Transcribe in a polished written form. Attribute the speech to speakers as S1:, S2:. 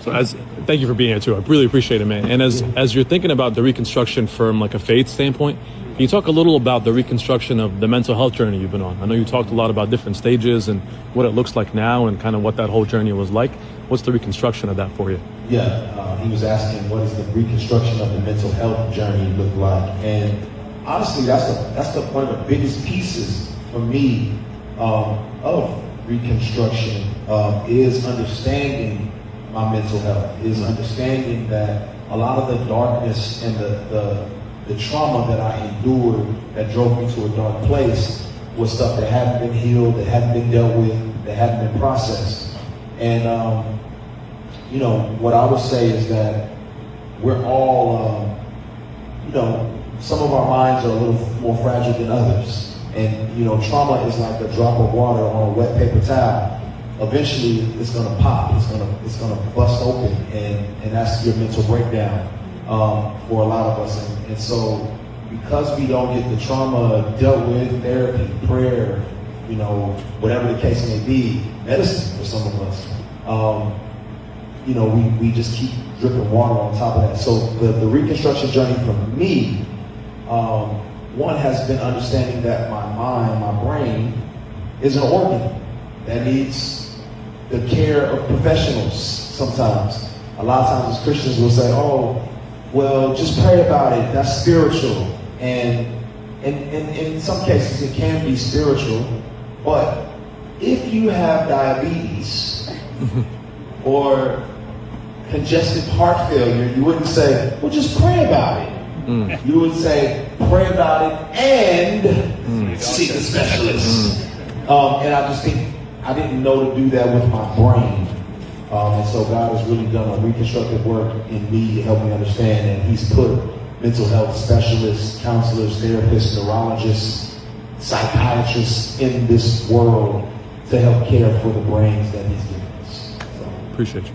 S1: Thank you for being here too. I really appreciate it, man. And as you're thinking about the reconstruction from like a faith standpoint, can you talk a little about the reconstruction of the mental health journey you've been on? I know you talked a lot about different stages and what it looks like now and kind of what that whole journey was like. What's the reconstruction of that for you?
S2: Yeah, he was asking what does the reconstruction of the mental health journey look like? And honestly, that's one of the biggest pieces for me of reconstruction is understanding my mental health, is understanding that a lot of the darkness and the trauma that I endured that drove me to a dark place was stuff that hadn't been healed, that hadn't been dealt with, that hadn't been processed. And, what I would say is that we're all, some of our minds are a little more fragile than others. And, trauma is like a drop of water on a wet paper towel. Eventually, it's going to pop. It's going to bust open, and that's your mental breakdown for a lot of us. And so, because we don't get the trauma dealt with, therapy, prayer, whatever the case may be, medicine for some of us, we just keep dripping water on top of that. So the reconstruction journey for me, one has been understanding that my mind, my brain, is an organ that needs the care of professionals sometimes. A lot of times as Christians we'll say, oh, well, just pray about it, that's spiritual. And in some cases it can be spiritual, but if you have diabetes or congestive heart failure, you wouldn't say, well, just pray about it. You would say, pray about it and seek a specialist. And I just think I didn't know to do that with my brain. And so God has really done a reconstructive work in me to help me understand, and He's put mental health specialists, counselors, therapists, neurologists, psychiatrists in this world to help care for the brains that He's given us. So.
S1: Appreciate you.